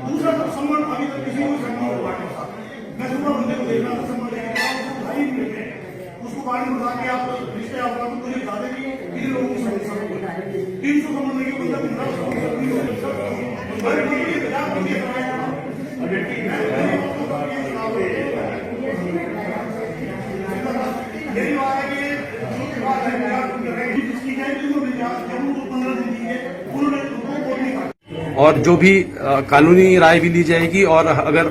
दूसरा सम्मान अभी तक किसी को सम्मान हो पाया था। मैं सुबह बंदे को देखना सम्मान भाई मिलते हैं उसको बाद में बता के आप रिश्ते आप मुझे बता दें कि इन लोगों को समझ 300 सम्मान नहीं बंदा मेरी बात है कि जिसकी जरूर 15 दिन दी है उन्होंने और जो भी कानूनी राय भी ली जाएगी और अगर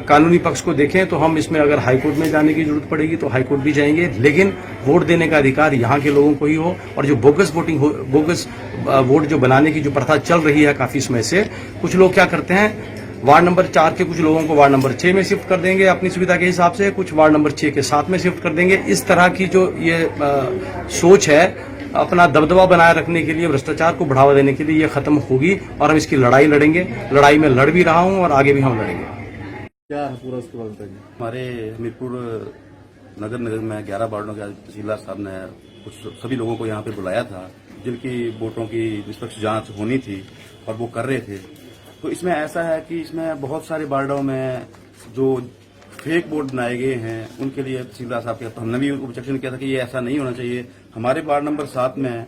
कानूनी पक्ष को देखें तो हम इसमें अगर हाईकोर्ट में जाने की जरूरत पड़ेगी तो हाईकोर्ट भी जाएंगे, लेकिन वोट देने का अधिकार यहाँ के लोगों को ही हो। और जो बोगस वोट जो बनाने की जो प्रथा चल रही है काफी समय से, कुछ लोग क्या करते हैं वार्ड नंबर 4 के कुछ लोगों को वार्ड नंबर 6 में शिफ्ट कर देंगे अपनी सुविधा के हिसाब से, कुछ वार्ड नंबर 6 के 7 में शिफ्ट कर देंगे। इस तरह की जो ये सोच है अपना दबदबा बनाए रखने के लिए, भ्रष्टाचार को बढ़ावा देने के लिए, ये खत्म होगी और हम इसकी लड़ाई लड़ेंगे। लड़ाई में लड़ भी रहा हूं और आगे भी हम लड़ेंगे। क्या है पूरा उसके बाद बताइए। हमारे हमीरपुर नगर निगम में 11 वार्डों के तहसीलदार साहब ने कुछ सभी लोगों को यहाँ पे बुलाया था जिनकी वोटों की निष्पक्ष जांच होनी थी और वो कर रहे थे। तो इसमें ऐसा है कि इसमें बहुत सारे वार्डों में जो फेक वोट बनाए गए हैं उनके लिए तहसीलदार साहब के हमने भी ऑब्जेक्शन किया था कि ये ऐसा नहीं होना चाहिए। हमारे वार्ड नंबर 7 में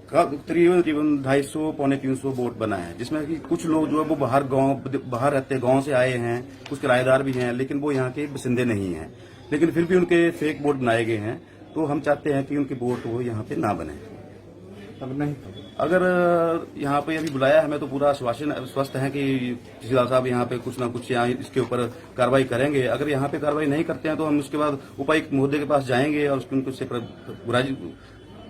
तकरीबन 250 पौने 300 वोट बना है, जिसमें कि कुछ लोग जो है वो बाहर रहते गांव से आए हैं, कुछ किराएदार भी हैं, लेकिन वो यहाँ के बसिंदे नहीं हैं, लेकिन फिर भी उनके फेक वोट बनाए गए हैं। तो हम चाहते हैं कि उनके वोट वो यहाँ पे ना बने। अगर यहाँ पे अभी बुलाया हमें तो पूरा स्वस्थ है कि तहसीलदार साहब यहाँ पे कुछ ना कुछ यहाँ इसके ऊपर कार्रवाई करेंगे। अगर यहाँ पे कार्रवाई नहीं करते हैं तो हम उसके बाद उपायुक्त महोदय के पास जाएंगे और उनसे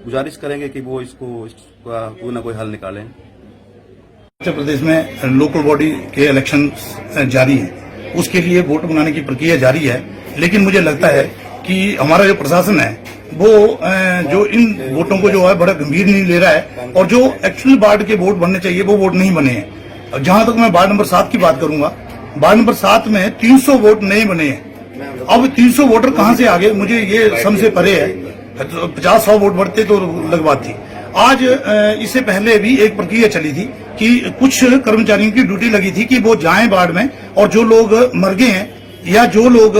गुजारिश करेंगे कि वो इसका कोई ना कोई हल निकालें। उत्तर प्रदेश में लोकल बॉडी के इलेक्शन जारी है, उसके लिए वोट बनाने की प्रक्रिया जारी है, लेकिन मुझे लगता है कि हमारा जो प्रशासन है वो जो इन वोटों को जो है बड़ा गंभीर नहीं ले रहा है और जो एक्चुअल वार्ड के वोट बनने चाहिए वो वोट नहीं बने हैं। जहां तक मैं वार्ड नंबर 7 की बात करूंगा, वार्ड नंबर 7 में 300 वोट नहीं बने हैं। अब 300 वोटर कहां से आ गए मुझे ये समझ परे है। 50-100 वोट बढ़ते तो अलग बात थी। आज इससे पहले भी एक प्रक्रिया चली थी कि कुछ कर्मचारियों की ड्यूटी लगी थी कि वो जाएं वार्ड में और जो लोग मर गए हैं या जो लोग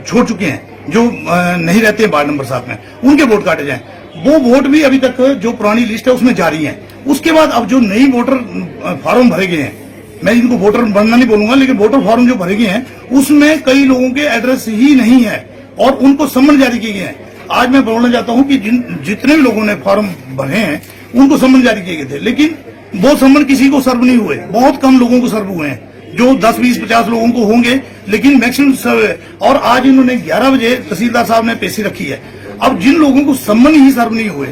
छोड़ चुके हैं, जो नहीं रहते वार्ड नंबर 7 में, उनके वोट काटे जाएं। वो वोट भी अभी तक जो पुरानी लिस्ट है उसमें जारी है। उसके बाद अब जो नई वोटर फॉर्म भरे गए हैं, मैं इनको वोटर बनना नहीं बोलूंगा, लेकिन वोटर फॉर्म जो भरे गए हैं उसमें कई लोगों के एड्रेस ही नहीं है और उनको सम्मन जारी किए गए हैं। आज मैं बोलना चाहता हूं कि जितने भी लोगों ने फॉर्म भरे हैं उनको सम्मन जारी किए गए थे, लेकिन वो सम्मन किसी को सर्व नहीं हुए। बहुत कम लोगों को सर्व हुए हैं, जो 10, 20, 50 लोगों को होंगे, लेकिन मैक्सिमम सर्व है। और आज इन्होंने 11 बजे तहसीलदार साहब ने पेशी रखी है। अब जिन लोगों को सम्मन ही सर्व नहीं हुए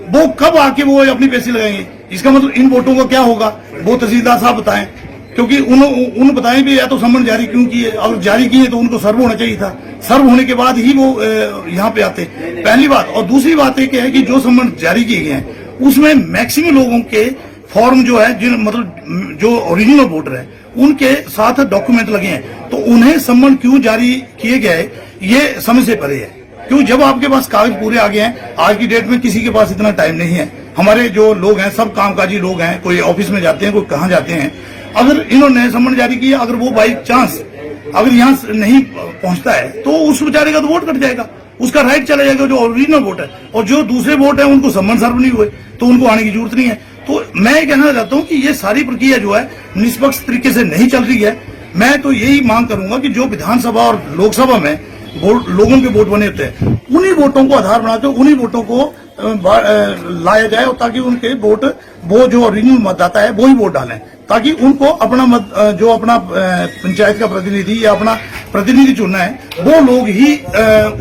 वो कब आके वो अपनी पेशी लगाएंगे? इसका मतलब इन वोटों का क्या होगा वो तहसीलदार साहब बताएं, क्योंकि उन बताएं भी या तो सम्मन जारी क्यों किए, अगर जारी किए तो उनको सर्व होना चाहिए था। सर्व होने के बाद ही वो यहाँ पे आते, पहली बात। और दूसरी बात एक है कि जो सम्मन जारी किए गए हैं उसमें मैक्सिमम लोगों के फॉर्म जो है, जिन मतलब जो ओरिजिनल वोटर है उनके साथ डॉक्यूमेंट लगे हैं, तो उन्हें सम्मन क्यों जारी किए गए ये समझ से परे है। क्यों? जब आपके पास कागज पूरे आ गए हैं, आज की डेट में किसी के पास इतना टाइम नहीं है। हमारे जो लोग हैं सब कामकाजी लोग हैं, कोई ऑफिस में जाते हैं, कोई कहाँ जाते हैं। अगर इन्होंने सम्मन जारी किया, अगर वो बाई चांस अगर यहाँ नहीं पहुंचता है तो उस बेचारे का तो वोट कट जाएगा, उसका राइट चला जाएगा जो ओरिजिनल वोट है। और जो दूसरे वोट है उनको सम्मन सर्व नहीं हुए तो उनको आने की जरूरत नहीं है। तो मैं ये कहना चाहता हूँ कि ये सारी प्रक्रिया जो है निष्पक्ष तरीके से नहीं चल रही है। मैं तो यही मांग करूंगा कि जो विधानसभा और लोकसभा में लोगों के वोट बने होते हैं, उन्हीं वोटों को आधार बनाकर उन्हीं वोटों को लाया जाए और ताकि उनके वोट वो जो ओरिजिनल मतदाता है वो ही वोट डालें, ताकि उनको अपना मत जो अपना पंचायत का प्रतिनिधि या अपना प्रतिनिधि चुनना है वो लोग ही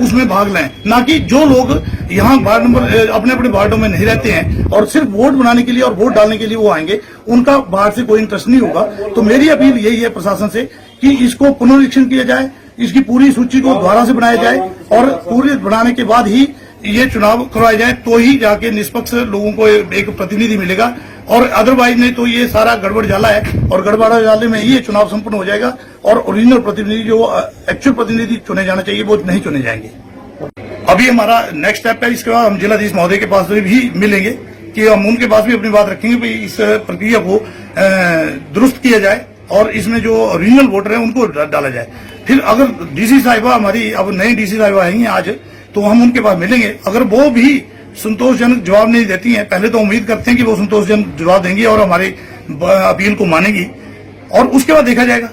उसमें भाग लें, ना कि जो लोग यहाँ वार्ड नंबर अपने अपने वार्डों में नहीं रहते हैं और सिर्फ वोट बनाने के लिए और वोट डालने के लिए वो आएंगे, उनका बाहर से कोई इंटरेस्ट नहीं होगा। तो मेरी अपील यही है प्रशासन से कि इसको पुनरीक्षण किया जाए, इसकी पूरी सूची को दोबारा से बनाया जाए और पूरी बनाने के बाद ही ये चुनाव करवाए जाए, तो ही जाके निष्पक्ष लोगों को एक प्रतिनिधि मिलेगा। और अदरवाइज नहीं तो ये सारा गड़बड़ जाला है और गड़बड़ा जाले में ही ये चुनाव संपन्न हो जाएगा और ओरिजिनल प्रतिनिधि जो एक्चुअल प्रतिनिधि चुने जाना चाहिए वो नहीं चुने जाएंगे। अभी हमारा नेक्स्ट स्टेप है, इसके बाद हम जिलाधीश महोदय के पास भी मिलेंगे कि हम उनके पास भी अपनी बात रखेंगे भाई इस प्रक्रिया को दुरुस्त किया जाए और इसमें जो ओरिजिनल वोटर है उनको डाला जाए। फिर अगर डीसी साहिबा हमारी अब नई डीसी साहिबा आएंगी आज, तो हम उनके पास मिलेंगे। अगर वो भी संतोषजनक जवाब नहीं देती हैं, पहले तो उम्मीद करते हैं कि वो संतोषजनक जवाब देंगी और हमारी अपील को मानेंगी और उसके बाद देखा जाएगा।